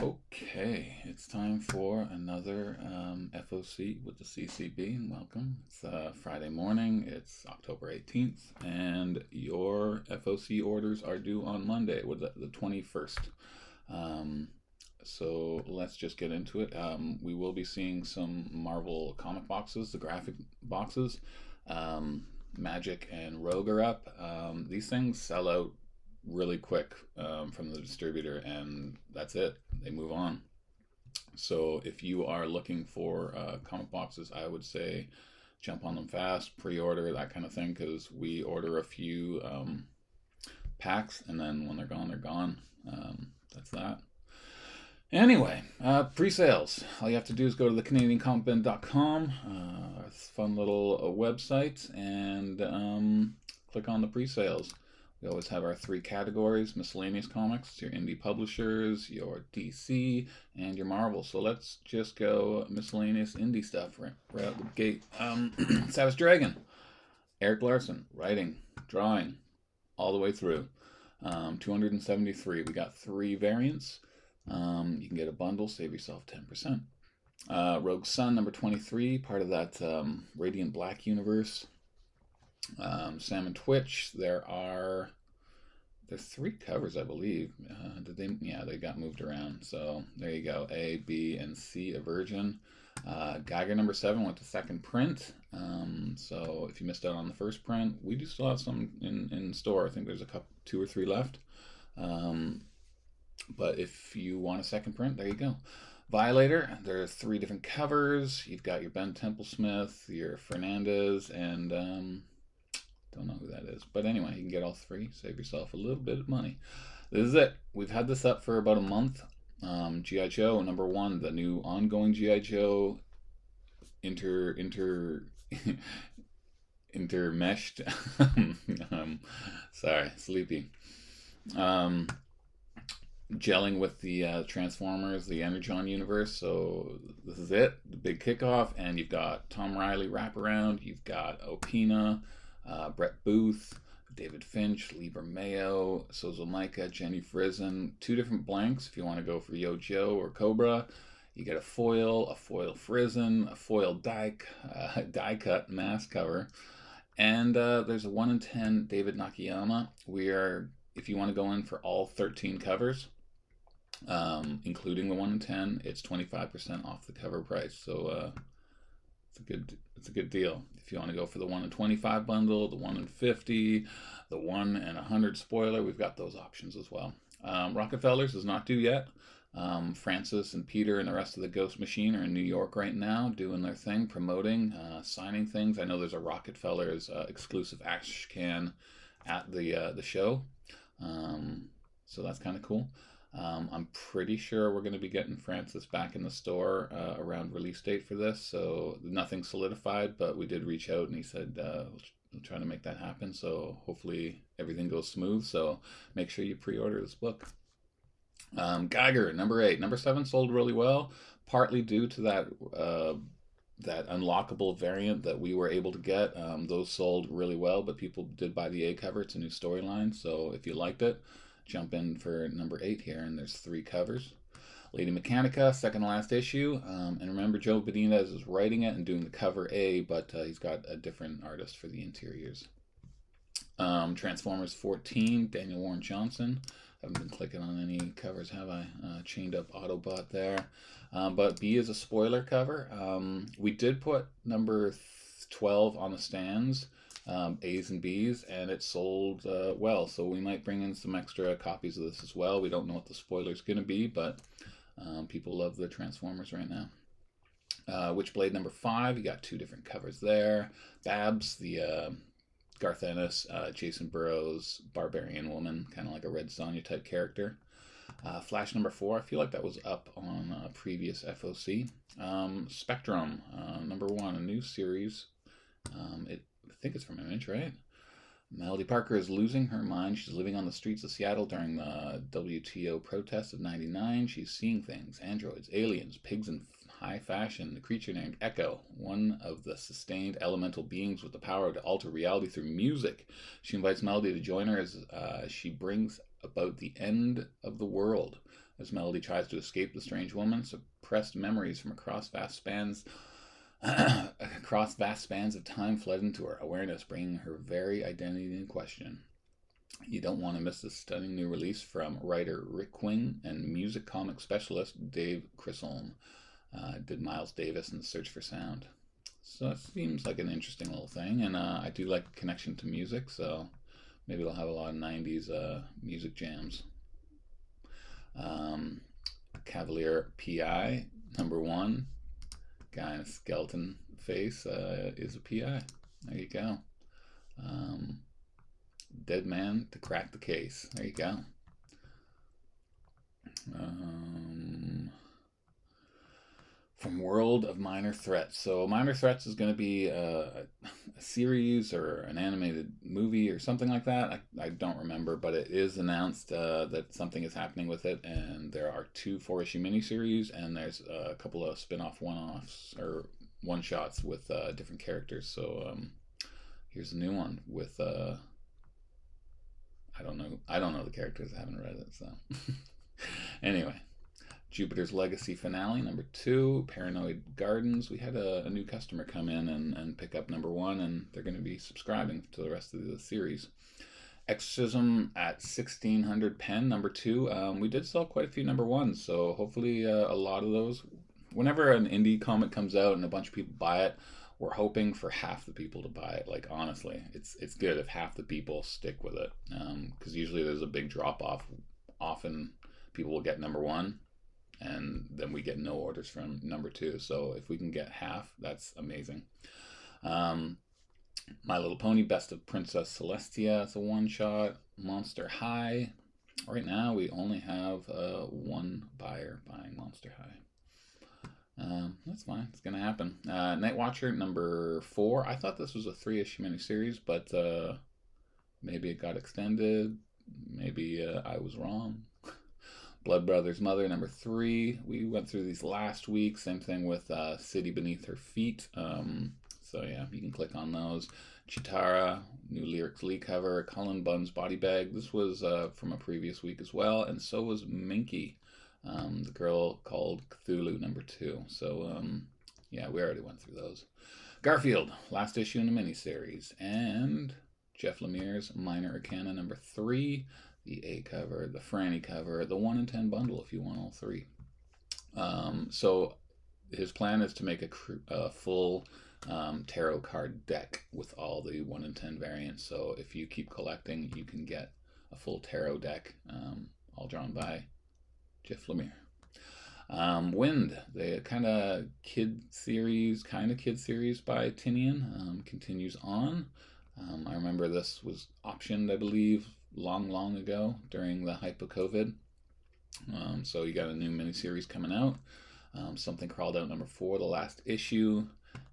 Okay, it's time for another FOC with the CCB. Welcome. It's Friday morning. It's October 18th, and your FOC orders are due on Monday, with the 21st. Um, so let's just get into it. We will be seeing some Marvel comic boxes, the graphic boxes. Magic and Rogue are up. These things sell out really quick from the distributor, and that's it. They move on. So if you are looking for comic boxes, I would say jump on them fast, pre-order that kind of thing, because we order a few packs, and then when they're gone, they're gone. That's that. Anyway, pre-sales. All you have to do is go to the CanadianComicBin.com, fun little website, and click on the pre-sales. We always have our three categories: miscellaneous comics, your indie publishers, your DC, and your Marvel. So let's just go miscellaneous indie stuff right out the gate. Savage Dragon, Eric Larson, writing, drawing, all the way through. 273. We got three variants. You can get a bundle, save yourself 10%. Rogue Sun, number 23, part of that Radiant Black universe. Sam and Twitch, there's three covers, I believe. Yeah, they got moved around. So there you go. A, B, and C, a virgin. Geiger number 7 went to second print. So if you missed out on the first print, we do still have some in store. I think there's two or three left. But if you want a second print, there you go. Violator, there are three different covers. You've got your Ben Templesmith, your Fernandez, and don't know who that is. But anyway, you can get all three. Save yourself a little bit of money. This is it. We've had this up for about a month. G.I. Joe, number 1, the new ongoing G.I. Joe intermeshed. Sorry, sleepy. Gelling with the Transformers, the Energon universe. So this is it, the big kickoff. And you've got Tom Riley wraparound. You've got Opina, Brett Booth, David Finch, Lieber Mayo, Sozo Micah, Jenny Frizen. Two different blanks if you want to go for Yo Joe or Cobra. You get a foil Frizen, a foil die cut mask cover. And there's a 1 in 10 David Nakayama. If you want to go in for all 13 covers, including the 1 in 10, it's 25% off the cover price. So it's a good deal. If you want to go for the 1 in 25 bundle, the 1 in 50, the 1 in 100 spoiler, we've got those options as well. Rockefellers is not due yet. Francis and Peter and the rest of the Ghost Machine are in New York right now doing their thing, promoting, signing things. I know there's a Rockefellers exclusive ash can at the show. So that's kind of cool. I'm pretty sure we're going to be getting Francis back in the store around release date for this. So nothing solidified, but we did reach out and he said we'll try to make that happen. So hopefully everything goes smooth. So make sure you pre-order this book. Geiger, number 8. Number 7 sold really well, partly due to that unlockable variant that we were able to get. Those sold really well, but people did buy the A cover. It's a new storyline, so if you liked it, jump in for number 8 here, and there's 3 covers. Lady Mechanica, second to last issue, and remember Joe Benitez is writing it and doing the cover A, but he's got a different artist for the interiors. Transformers 14, Daniel Warren Johnson. Haven't been clicking on any covers, have I? Chained Up Autobot there. But B is a spoiler cover. We did put number 12 on the stands, A's and B's, and it sold well. So we might bring in some extra copies of this as well. We don't know what the spoiler's going to be, but people love the Transformers right now. Witchblade number 5, you got 2 different covers there. Babs, the Garth Ennis, Jason Burrows, Barbarian Woman, kind of like a Red Sonja type character. Flash number 4, I feel like that was up on a previous FOC. Spectrum, number 1, a new series. I think it's from Image, right? Melody Parker is losing her mind. She's living on the streets of Seattle during the WTO protests of '99. She's seeing things, androids, aliens, pigs in high fashion, a creature named Echo, one of the sustained elemental beings with the power to alter reality through music. She invites Melody to join her as she brings about the end of the world. As Melody tries to escape the strange woman, suppressed memories from across vast spans of time fled into her awareness, bringing her very identity in question. You don't want to miss this stunning new release from writer Rick Quinn and music comic specialist Dave Chisholm. Did Miles Davis in The Search for Sound. So it seems like an interesting little thing, and I do like the connection to music, so maybe they'll have a lot of 90s music jams. Cavalier PI, #1. Guy in a skeleton face is a PI. There you go. Dead man to crack the case. There you go. From World of Minor Threats. So Minor Threats is going to be a series or an animated movie or something like that. I don't remember, but it is announced that something is happening with it, and there are 2 4-issue miniseries, and there's a couple of spin-off one-offs or one-shots with different characters. So here's a new one with I don't know the characters. I haven't read it, so anyway. Jupiter's Legacy finale, #2, Paranoid Gardens. We had a new customer come in and pick up #1, and they're going to be subscribing to the rest of the series. Exorcism at 1600 pen, #2. We did sell quite a few #1s, so hopefully a lot of those. Whenever an indie comic comes out and a bunch of people buy it, we're hoping for half the people to buy it. Like, honestly, it's good if half the people stick with it, because usually there's a big drop off. Often people will get #1, and then we get no orders from #2. So if we can get half, that's amazing. My Little Pony, Best of Princess Celestia, it's a one-shot. Monster High. Right now we only have one buyer buying Monster High. That's fine, it's gonna happen. Night Watcher, #4. I thought this was a 3-issue miniseries, but maybe it got extended. Maybe I was wrong. Blood Brothers Mother, #3. We went through these last week. Same thing with City Beneath Her Feet. So yeah, you can click on those. Chitara, new Lyrics Lee cover. Cullen Bunn's Body Bag. This was from a previous week as well. And so was Minky, the girl called Cthulhu, #2. So yeah, we already went through those. Garfield, last issue in the miniseries. And Jeff Lemire's Minor Arcana, #3. The A cover, the Franny cover, the 1 in 10 bundle if you want all 3. So his plan is to make a full tarot card deck with all the 1 in 10 variants. So if you keep collecting, you can get a full tarot deck, all drawn by Jeff Lemire. Wind, the kind of kid series by Tinian, continues on. I remember this was optioned, I believe, long ago during the hype of COVID. So you got a new miniseries coming out. Something Crawled Out, #4, the last issue.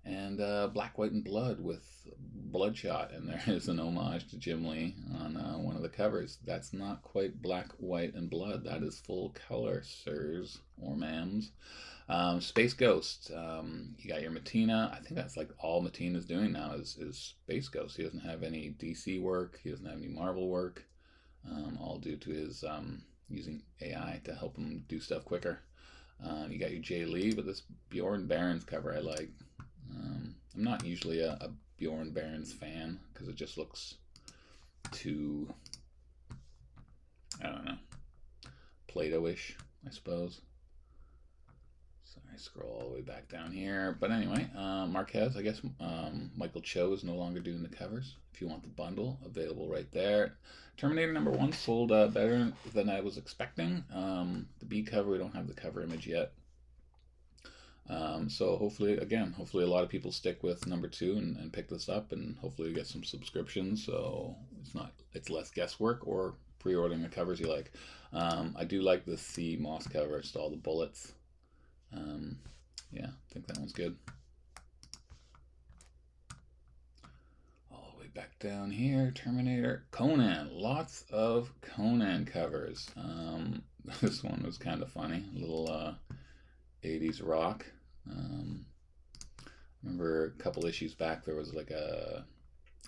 And Black, White, and Blood with Bloodshot. And there is an homage to Jim Lee on one of the covers. That's not quite Black, White, and Blood. That is full color, sirs or ma'ams. Space Ghost. You got your Matina. I think that's like all Matina's doing now is Space Ghost. He doesn't have any DC work. He doesn't have any Marvel work. All due to his using AI to help him do stuff quicker. You got your Jay Lee, but this Bjorn Barons cover I like. I'm not usually a Bjorn Barons fan because it just looks too, I don't know, Play-Doh-ish, I suppose. I scroll all the way back down here. But anyway, Marquez, I guess Michael Cho is no longer doing the covers. If you want the bundle, available right there. Terminator #1 sold better than I was expecting. The B cover, we don't have the cover image yet. So hopefully a lot of people stick with #2 and pick this up, and hopefully get some subscriptions. So it's less guesswork or pre-ordering the covers you like. I do like the C Moss cover. It's all the bullets. Yeah, I think that one's good. All the way back down here, Terminator, Conan, lots of Conan covers. This one was kind of funny, a little 80s rock. Remember a couple issues back there was like a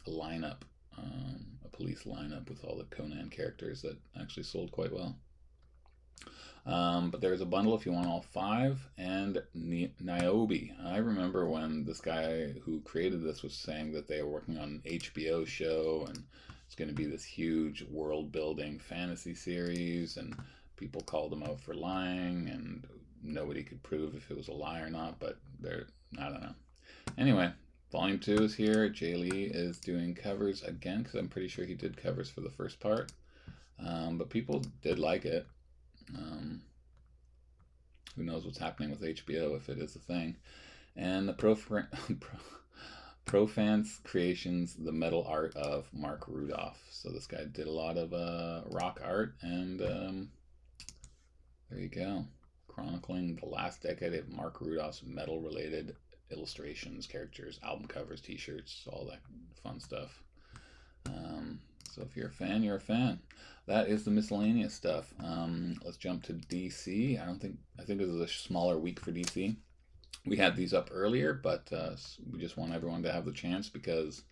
lineup, a police lineup with all the Conan characters that actually sold quite well. But there's a bundle if you want all 5, and Niobe. I remember when this guy who created this was saying that they were working on an HBO show, and it's going to be this huge world-building fantasy series, and people called him out for lying, and nobody could prove if it was a lie or not, but I don't know. Anyway, Volume 2 is here. Jay Lee is doing covers again, because I'm pretty sure he did covers for the first part. But people did like it. Who knows what's happening with HBO if it is a thing. And the Profans Creations, the metal art of Mark Rudolph. So this guy did a lot of rock art, and there you go. Chronicling the last decade of Mark Rudolph's metal-related illustrations, characters, album covers, t-shirts, all that fun stuff. So if you're a fan, you're a fan. That is the miscellaneous stuff. Let's jump to DC. I think this is a smaller week for DC. We had these up earlier, but we just want everyone to have the chance, because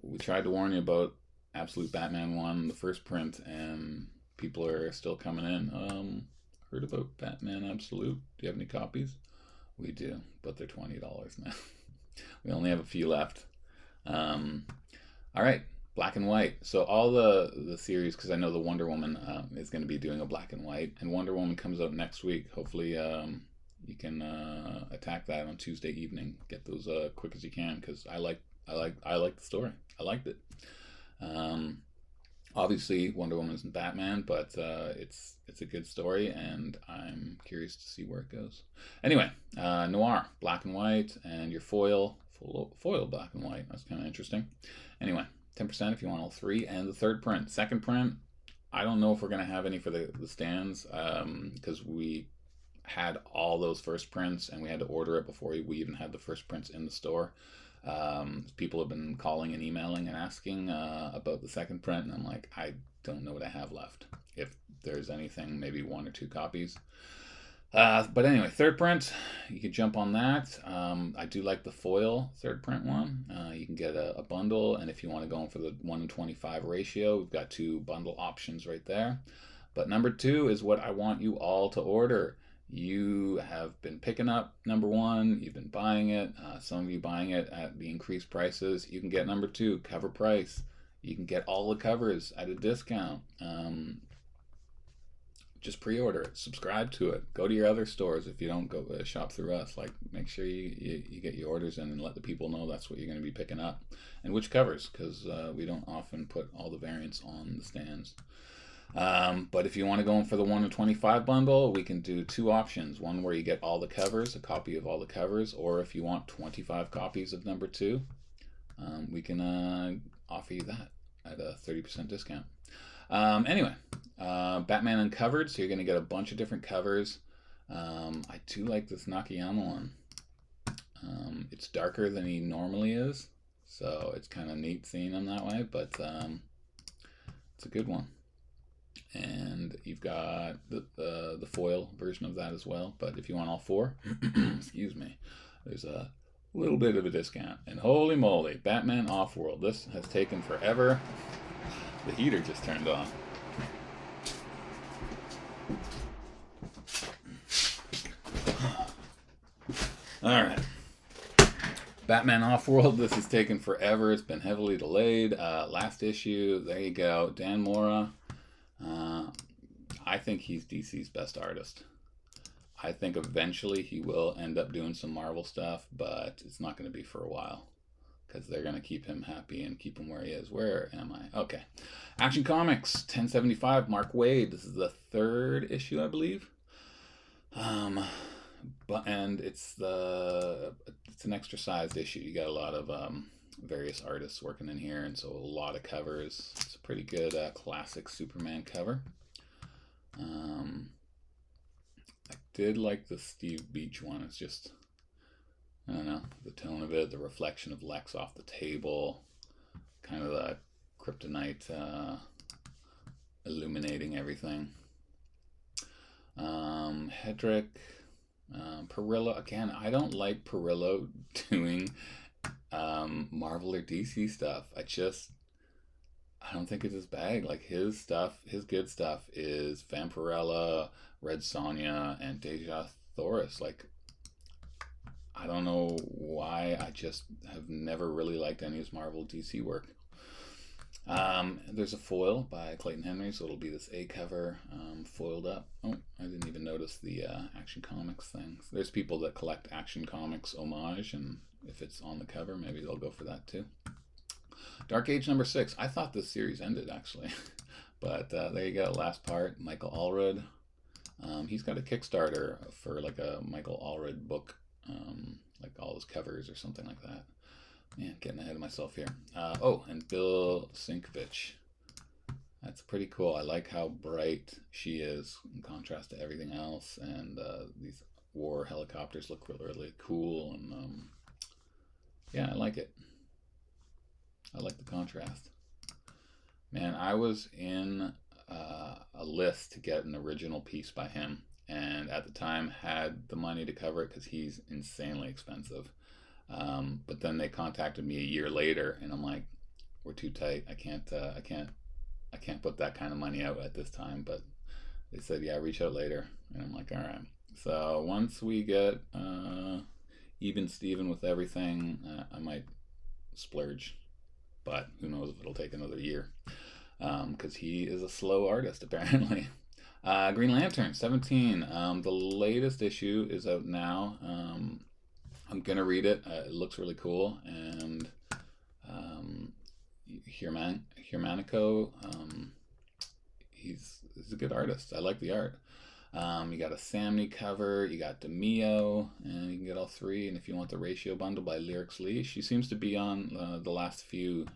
we tried to warn you about Absolute Batman 1, the first print, and people are still coming in. Heard about Batman Absolute? Do you have any copies? We do, but they're $20 now. We only have a few left. All right, black and white. So all the series, because I know the Wonder Woman is going to be doing a black and white, and Wonder Woman comes out next week. Hopefully you can attack that on Tuesday evening. Get those quick as you can, because I like the story. I liked it. Obviously, Wonder Woman isn't Batman, but it's a good story, and I'm curious to see where it goes. Anyway, Noir, black and white, and your foil black and white. That's kind of interesting. Anyway, 10% if you want all 3, and the third print. Second print, I don't know if we're going to have any for the stands, because we had all those first prints, and we had to order it before we even had the first prints in the store. People have been calling and emailing and asking about the second print, and I'm like, I don't know what I have left. If there's anything, maybe 1 or 2 copies. But anyway, third print, you can jump on that. I do like the foil third print one. You can get a bundle, and if you want to go in for the 1:25 ratio, we've got 2 bundle options right there. But number 2 is what I want you all to order. You have been picking up number 1, you've been buying it, some of you buying it at the increased prices. You can get number 2, cover price. You can get all the covers at a discount. Just pre-order it, subscribe to it, go to your other stores if you don't go shop through us. Like, make sure you get your orders in and let the people know that's what you're going to be picking up, and which covers, because we don't often put all the variants on the stands. But if you want to go in for the 1:25 bundle, we can do 2 options. One where you get all the covers, a copy of all the covers, or if you want 25 copies of number 2, we can offer you that at a 30% discount. Anyway, Batman Uncovered, so you're going to get a bunch of different covers. I do like this Nakayama one. It's darker than he normally is, so it's kind of neat seeing him that way, but it's a good one. And you've got the foil version of that as well. But if you want all 4, excuse me, there's a little bit of a discount. And holy moly, Batman Off-World. This has taken forever. The heater just turned on. All right. Batman Off-World, this has taken forever. It's been heavily delayed. Last issue, there you go. Dan Mora. I think he's DC's best artist. I think eventually he will end up doing some Marvel stuff, but it's not going to be for a while, because they're going to keep him happy and keep him where he is. Where am I? Okay. Action Comics, 1075, Mark Waid. This is the 3rd issue, I believe. And it's an extra sized issue. You got a lot of various artists working in here, and so a lot of covers. It's a pretty good classic Superman cover. I did like the Steve Beach one. It's just, I don't know, the tone of it, the reflection of Lex off the table, kind of the kryptonite illuminating everything. Hedrick, Perillo. Again, I don't like Perillo doing Marvel or DC stuff. I don't think it's his bag. Like, his stuff, his good stuff is Vampirella, Red Sonja, and Deja Thoris. Like, I don't know why, I just have never really liked any of his Marvel DC work. There's a foil by Clayton Henry, so it'll be this A cover, foiled up. Oh, I didn't even notice the Action Comics things. There's people that collect Action Comics homage, and if it's on the cover, maybe they'll go for that too. Dark Age number 6. I thought this series ended, actually. But there you go, last part. Michael Allred. He's got a Kickstarter for like a Michael Allred book, like all his covers or something like that. Man, getting ahead of myself here. Oh, and Bill Sienkiewicz. That's pretty cool. I like how bright she is in contrast to everything else. And these war helicopters look really, really cool. And yeah, I like it. I like the contrast. Man, I was in a list to get an original piece by him. And at the time had the money to cover it because he's insanely expensive. But then they contacted me a year later, and I'm like, "We're too tight. I can't put that kind of money out at this time." But they said, "Yeah, reach out later," and I'm like, "All right." So once we get even Steven with everything, I might splurge, but who knows if it'll take another year, because he is a slow artist apparently. Green Lantern 17. The latest issue is out now. I'm gonna read it. It looks really cool, and Hermanico, he's a good artist. I like the art. You got a Samney cover, you got DeMio, and you can get all three. And if you want the Ratio bundle by Lyrics Lee, she seems to be on the last few,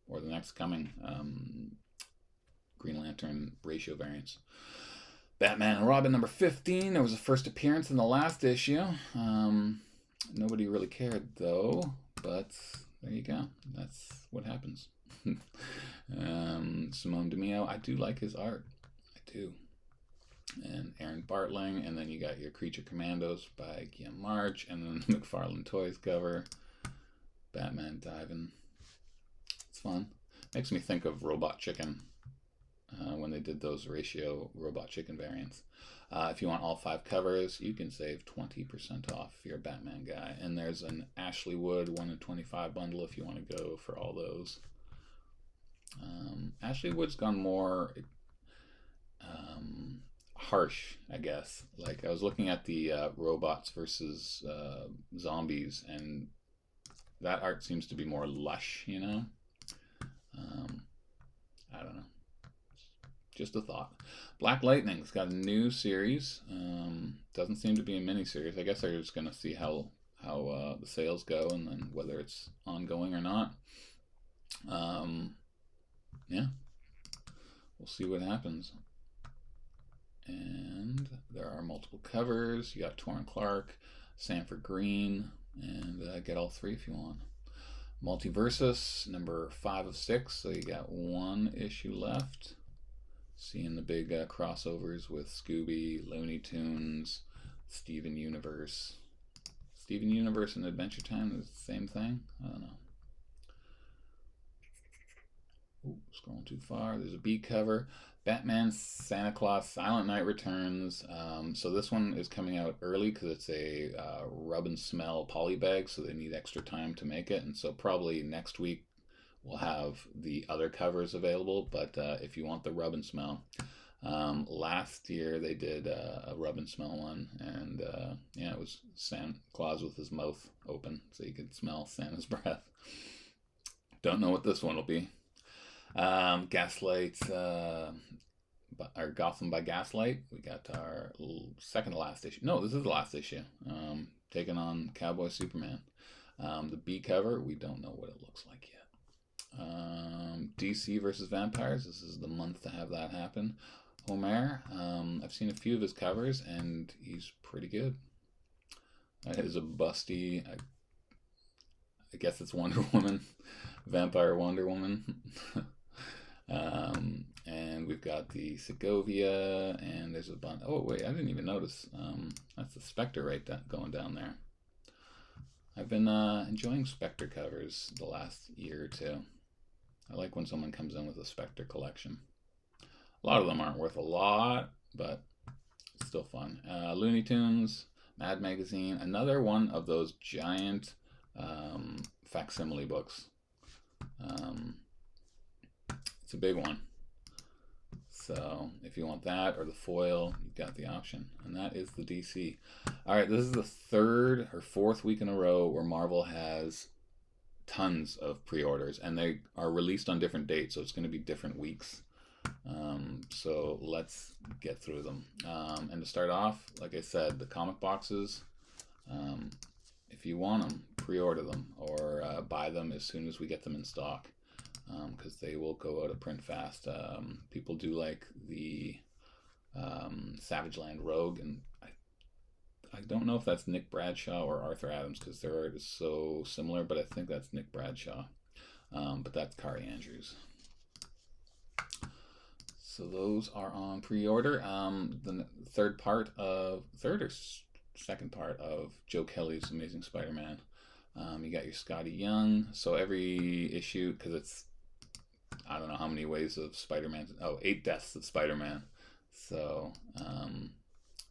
or the next coming Green Lantern Ratio variants. Batman and Robin number 15. There was a first appearance in the last issue. Nobody really cared though, but there you go. That's what happens. Simone DeMio, I do like his art. I do. And Aaron Bartling, and then you got your Creature Commandos by Guillaume March, and then the McFarlane Toys cover. Batman diving. It's fun. Makes me think of Robot Chicken when they did those Ratio Robot Chicken variants. If you want all 5 covers, you can save 20% off if you're a Batman guy. And there's an Ashley Wood 1 in 25 bundle if you want to go for all those. Ashley Wood's gone more harsh, I guess. Like, I was looking at the robots versus zombies, and that art seems to be more lush, you know? I don't know. Just a thought. Black Lightning's got a new series. Doesn't seem to be a mini-series. I guess they're just going to see how the sales go, and then whether it's ongoing or not. Yeah. We'll see what happens. And there are multiple covers. You got Torrin Clark, Sanford Green, and get all 3 if you want. Multiversus, number 5 of 6. So you got 1 issue left. Seeing the big crossovers with Scooby, Looney Tunes, Steven Universe. Steven Universe and Adventure Time is the same thing? I don't know. Ooh, scrolling too far. There's a B cover. Batman, Santa Claus, Silent Night Returns. So this one is coming out early because it's a rub and smell poly bag, so they need extra time to make it. And so probably next week we'll have the other covers available. But if you want the rub and smell, last year they did a rub and smell one, and yeah, it was Santa Claus with his mouth open, so you could smell Santa's breath. Don't know what this one will be. Gaslight, or Gotham by Gaslight. We got our second to last issue. No, this is the last issue. Taking on Cowboy Superman. The B cover, we don't know what it looks like yet. DC versus Vampires. This is the month to have that happen. Homer. I've seen a few of his covers, and he's pretty good. That is a busty. I guess it's Wonder Woman, Vampire Wonder Woman. And we've got the Segovia, and there's a bunch. Oh wait, I didn't even notice. That's the Spectre right going down there. I've been enjoying Spectre covers the last year or two. I like when someone comes in with a Spectre collection. A lot of them aren't worth a lot, but It's still fun. Looney Tunes, Mad Magazine, another one of those giant facsimile books. Um, it's a big one. So if you want that or the foil, you've got the option. And that is the DC. All right, this is the third or fourth week in a row where Marvel has tons of pre-orders, and they are released on different dates, so it's going to be different weeks. So let's get through them. And to start off, like I said, the comic boxes, if you want them, pre-order them or buy them as soon as we get them in stock, because they will go out of print fast. People do like the Savage Land Rogue, and I don't know if that's Nick Bradshaw or Arthur Adams because their art is so similar, but I think that's Nick Bradshaw. But that's Kari Andrews. So those are on pre-order. The third or second part of Joe Kelly's Amazing Spider-Man. You got your Scotty Young. So every issue, because it's, I don't know how many ways of Spider-Man. 8 deaths of Spider-Man. So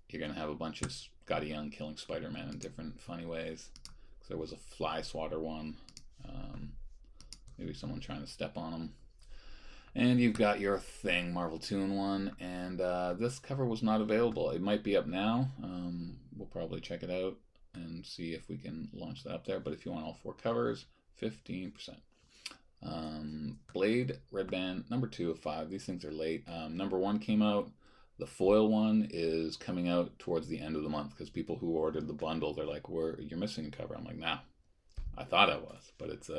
you're going to have a bunch of Scotty Young killing Spider-Man in different funny ways. So there was a fly swatter one. Maybe someone trying to step on him. And you've got your Thing Marvel Toon one, and this cover was not available. It might be up now. We'll probably check it out and see if we can launch that up there. But if you want all 4 covers, 15%. Blade Red Band number 2 of 5. These things are late. Number 1 came out. The foil one is coming out towards the end of the month because people who ordered the bundle, they're like, "You're missing a cover." I'm like, "Nah, I thought I was, but it's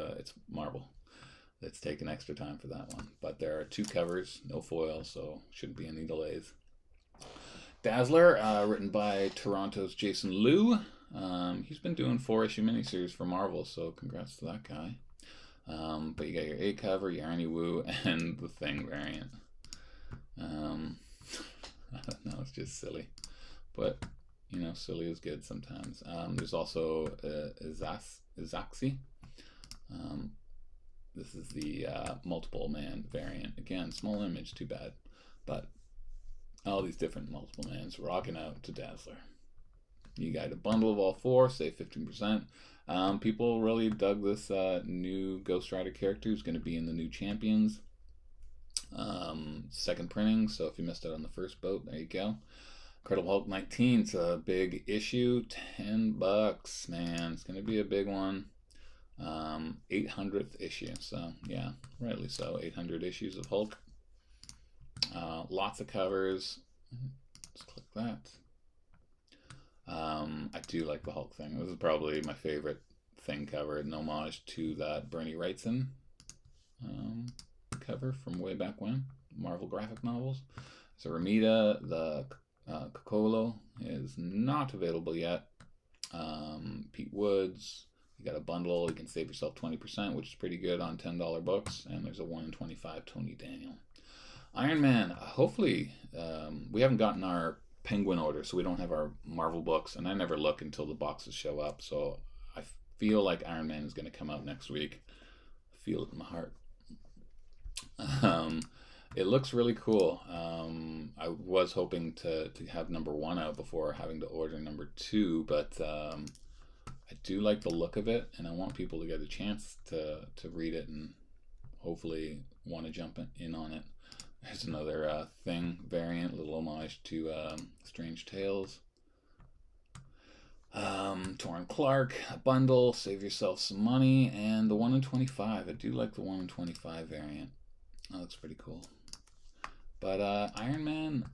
Marvel. It's taken extra time for that one." But there are 2 covers, no foil, so shouldn't be any delays. Dazzler, written by Toronto's Jason Liu. He's been doing 4-issue miniseries for Marvel, so congrats to that guy. But you got your A cover, your Arnie Wu, and the Thing variant. I don't know, it's just silly. But, silly is good sometimes. There's also Izaxi. This is the multiple man variant. Again, small image, too bad. But all these different multiple mans rocking out to Dazzler. You got a bundle of all 4, save 15%. People really dug this new Ghost Rider character who's going to be in the new Champions. Second printing, so if you missed out on the first boat, there you go. Incredible Hulk 19, it's a big issue, $10, man. It's going to be a big one. 800th issue, so yeah, rightly so. 800 issues of Hulk. Lots of covers. Let's click that. I do like the Hulk thing. This is probably my favorite Thing cover, an homage to that Bernie Wrightson cover from way back when, Marvel graphic novels. So Ramita, the Kokolo is not available yet. Pete Woods, you got a bundle, you can save yourself 20%, which is pretty good on $10 books, and there's a 1 in 25 Tony Daniel. Iron Man, hopefully, we haven't gotten our Penguin order, so we don't have our Marvel books, and I never look until the boxes show up, so I feel like Iron Man is going to come out next week. I feel it in my heart. It looks really cool. I was hoping to have number 1 out before having to order number 2, but I do like the look of it, and I want people to get a chance to read it and hopefully want to jump in on it. There's another Thing variant, little homage to Strange Tales. Torrin Clark, a bundle, save yourself some money, and the 1 in 25. I do like the 1 in 25 variant. That looks pretty cool. But Iron Man,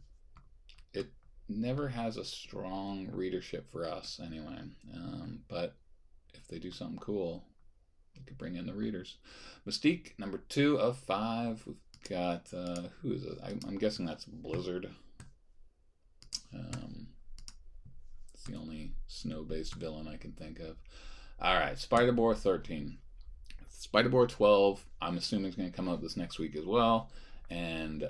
it never has a strong readership for us anyway. But if they do something cool, they could bring in the readers. Mystique, number 2 of 5. We've got, who is it? I'm guessing that's Blizzard. It's the only snow-based villain I can think of. Alright, Spider-Boar 13. Spider-Boar 12, I'm assuming it's going to come out this next week as well. And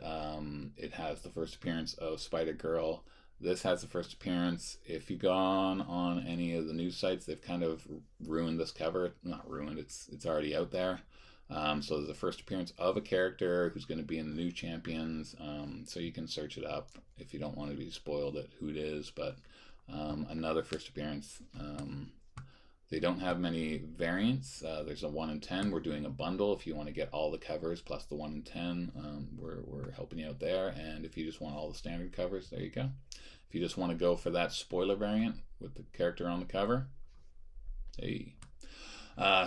it has the first appearance of Spider-Girl. This has the first appearance. If you've gone on any of the news sites, they've kind of ruined this cover. Not ruined, it's already out there. So there's a first appearance of a character who's going to be in the new Champions. So you can search it up if you don't want to be spoiled at who it is. But another first appearance. They don't have many variants. There's a 1 in 10. We're doing a bundle if you want to get all the covers plus the 1 in 10. We're helping you out there. And if you just want all the standard covers, there you go. If you just want to go for that spoiler variant with the character on the cover, hey.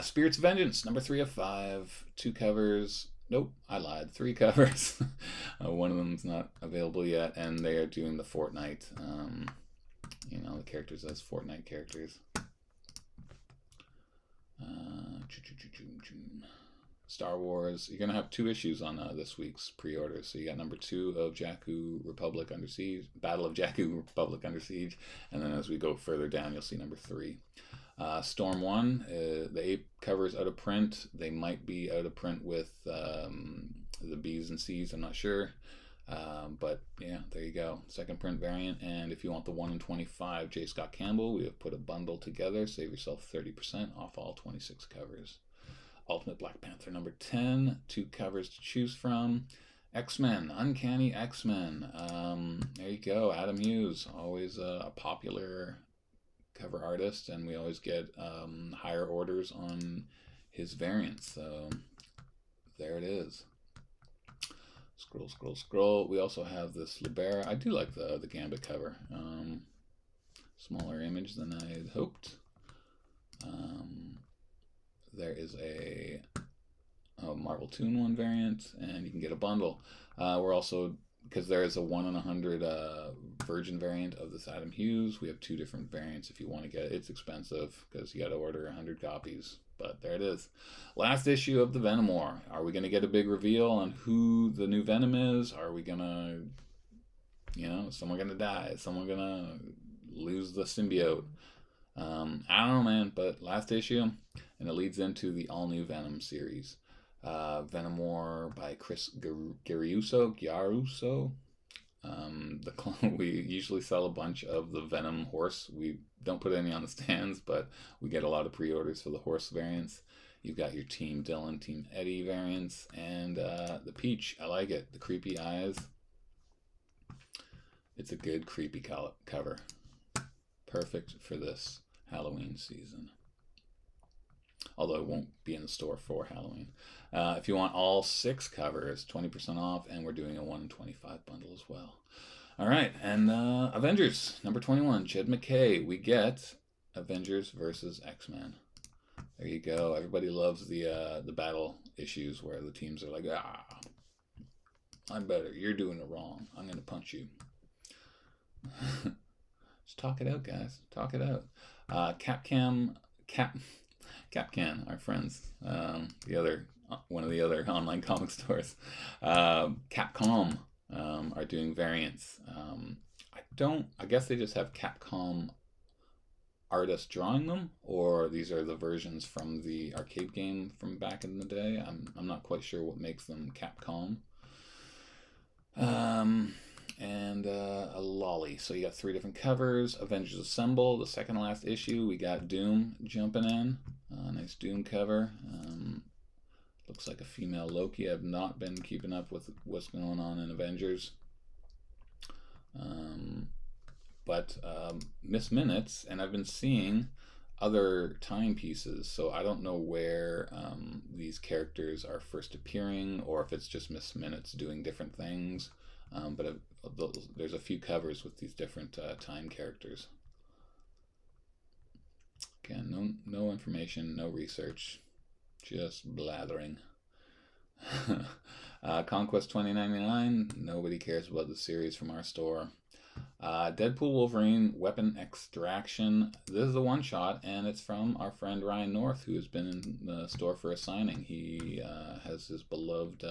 Spirits of Vengeance, number 3 of 5. 2 covers. Nope, I lied. 3 covers. One of them's not available yet, and they are doing the Fortnite. The characters as Fortnite characters. Star Wars. You're gonna have 2 issues on this week's pre-order. So you got number 2 of Jakku Republic Under Siege, Battle of Jakku Republic Under Siege, and then as we go further down, you'll see number 3. Storm 1. The 8 covers out of print. They might be out of print with the B's and C's. I'm not sure. But yeah, there you go. Second print variant. And if you want the 1 in 25 J. Scott Campbell, we have put a bundle together. Save yourself 30% off all 26 covers. Ultimate Black Panther number 10. 2 covers to choose from. X-Men, Uncanny X-Men. There you go. Adam Hughes, always a popular cover artist, and we always get higher orders on his variants. So there it is. Scroll. We also have this Libera. I do like the Gambit cover. Smaller image than I had hoped. There is a Marvel Toon 1 variant, and you can get a bundle. We're also, because there is a 1 in 100 Virgin variant of this Adam Hughes, we have 2 different variants if you want to get it. It's expensive because you got to order 100 copies. But there it is. Last issue of the Venom War. Are we going to get a big reveal on who the new Venom is? Are we going to, is someone going to die? Is someone going to lose the symbiote? I don't know, man, but last issue, and it leads into the all-new Venom series. Venom War by Chris Giarusso. We usually sell a bunch of the Venom horse. We don't put any on the stands, but we get a lot of pre-orders for the horse variants. You've got your Team Dylan, Team Eddie variants, and the Peach. I like it. The creepy eyes. It's a good creepy cover. Perfect for this Halloween season. Although it won't be in the store for Halloween. If you want all 6 covers, 20% off, and we're doing a 1 in 25 bundle as well. All right, and Avengers, number 21, Jed McKay. We get Avengers versus X-Men. There you go. Everybody loves the battle issues where the teams are like, I'm better. You're doing it wrong. I'm going to punch you. Just talk it out, guys. Talk it out. Capcan, our friends, one of the other online comic stores, Capcom, are doing variants. I guess they just have Capcom artists drawing them, or these are the versions from the arcade game from back in the day. I'm not quite sure what makes them Capcom. And a lolly. So you got 3 different covers. Avengers Assemble, the second last issue. We got Doom jumping in. Nice Doom cover. Looks like a female Loki. I've not been keeping up with what's going on in Avengers. But Miss Minutes, and I've been seeing other timepieces, so I don't know where these characters are first appearing, or if it's just Miss Minutes doing different things. But there's a few covers with these different time characters. Again, no information, no research, just blathering. Conquest 2099, nobody cares about the series from our store. Deadpool Wolverine Weapon Extraction. This is a one-shot, and it's from our friend Ryan North, who has been in the store for a signing. He has his beloved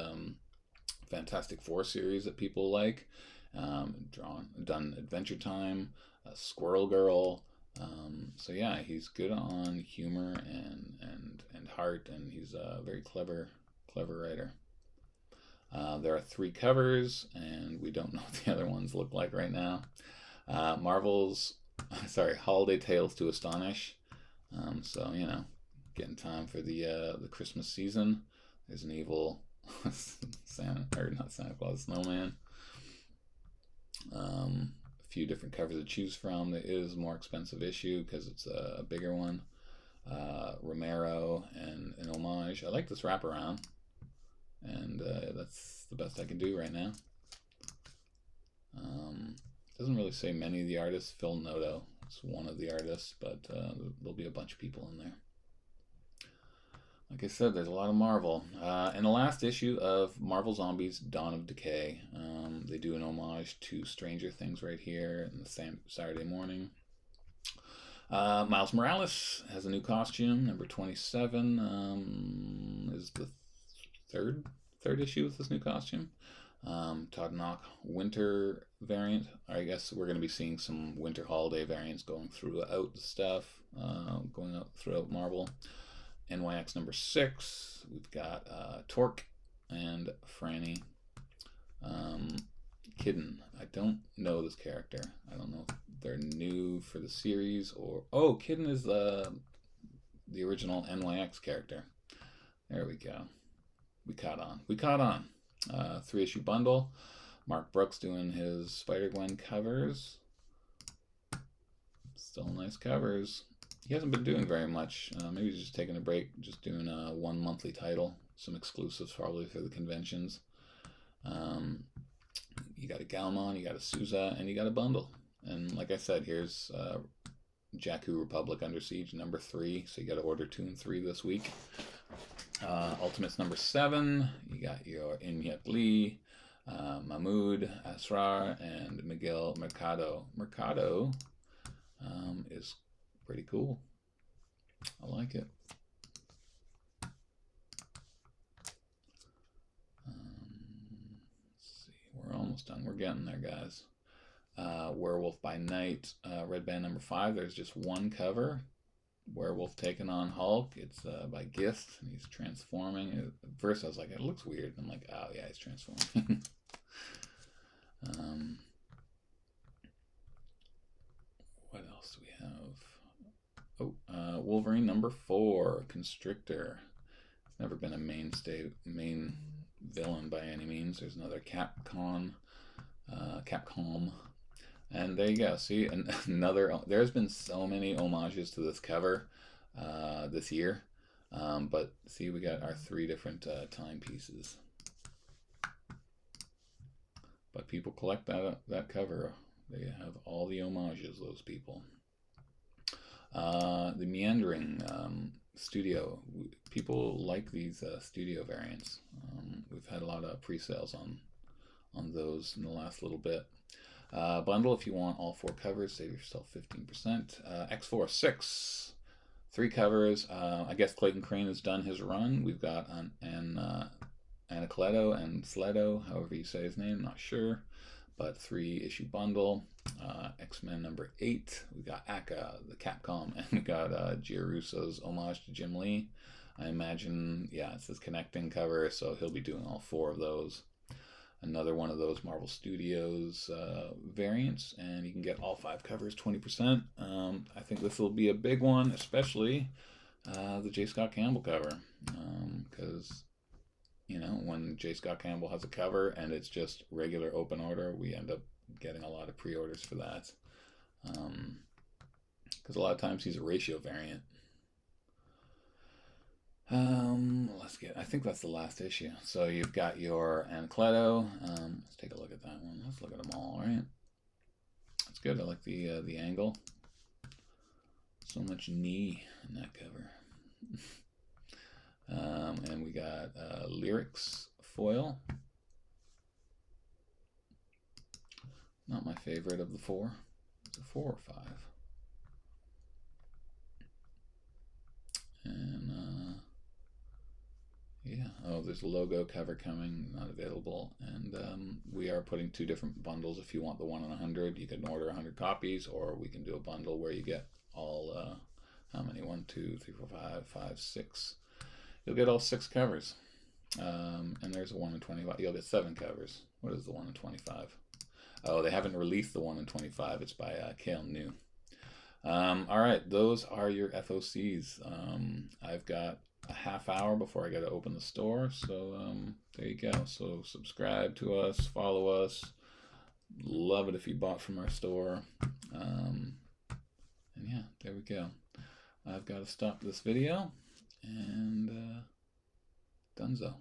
Fantastic Four series that people like. Done Adventure Time, Squirrel Girl. So yeah, he's good on humor and heart, and he's a very clever writer. There are 3 covers, and we don't know what the other ones look like right now. Holiday Tales to Astonish. So getting time for the Christmas season. There's an evil Santa, or not Santa Claus, snowman. A few different covers to choose from. There is a more expensive issue because it's a bigger one. Romero and an homage. I like this wraparound, and that's the best I can do right now. Doesn't really say many of the artists. Phil Noto is one of the artists, but there'll be a bunch of people in there. Like I said, there's a lot of Marvel. In the last issue of Marvel Zombies Dawn of Decay, they do an homage to Stranger Things right here in the Saturday morning. Miles Morales has a new costume, number 27. Is the third issue with this new costume. Todd Knock winter variant. I guess we're going to be seeing some winter holiday variants going throughout the stuff, going out throughout Marvel. NYX number 6. We've got Torque and Franny. Kidden. I don't know this character. I don't know if they're new for the series or... Oh, Kidden is the original NYX character. There we go. We caught on. 3-issue bundle. Mark Brooks doing his Spider-Gwen covers. Still nice covers. He hasn't been doing very much. Maybe he's just taking a break, just doing one monthly title. Some exclusives probably for the conventions. You got a Galmon, you got a Sousa, and you got a bundle. And like I said, here's Jakku Republic Under Siege number 3. So you got to order 2 and 3 this week. Ultimates number 7. You got your Inyat Lee, Mahmoud Asrar, and Miguel Mercado. Mercado is pretty cool. I like it. Let's see. We're almost done. We're getting there, guys. Werewolf by Night, Red Band number 5. There's just one cover. Werewolf taking on Hulk. It's by Gist, and he's transforming. At first I was like, it looks weird. I'm like, oh yeah, he's transforming. What else do we have? Oh, Wolverine number 4, Constrictor. It's never been a main villain by any means. There's another Capcom. And there you go. See, another. There's been so many homages to this cover this year. But see, we got our 3 different timepieces. But people collect that cover. They have all the homages, those people. The Meandering studio. People like these studio variants. We've had a lot of pre-sales on those in the last little bit. Bundle, if you want all 4 covers, save yourself 15%. X-Force 6, 3 covers. I guess Clayton Crane has done his run. We've got Anacleto and Sledo, however you say his name, not sure. But 3-issue bundle. X-Men number 8. We got Akka, the Capcom, and we got Gia Russo's homage to Jim Lee. I imagine, yeah, it's this connecting cover, so he'll be doing all 4 of those. Another one of those Marvel Studios variants, and you can get all 5 covers 20%. I think this will be a big one, especially the J. Scott Campbell cover, because you know, when J. Scott Campbell has a cover and it's just regular open order, we end up getting a lot of pre-orders for that, because a lot of times he's a ratio variant. I think that's the last issue. So you've got your Anacleto. Let's take a look at that one. Let's look at them all, right? That's good. I like the angle. So much knee in that cover. And we got Lyrics foil. Not my favorite of the 4. Is it 4 or 5? And yeah, oh, there's a logo cover coming, not available. And we are putting 2 different bundles. If you want the 1 in 100, you can order 100 copies, or we can do a bundle where you get all, how many? 1, 2, 3, 4, 5, 5, 6. You'll get all 6 covers. And there's a 1 in 25. You'll get 7 covers. What is the 1 in 25? Oh, they haven't released the 1 in 25. It's by Kale New. All right, those are your FOCs. I've got a half hour before I got to open the store. So there you go. So subscribe to us, follow us. Love it if you bought from our store. And yeah, there we go. I've got to stop this video, and Dunzo.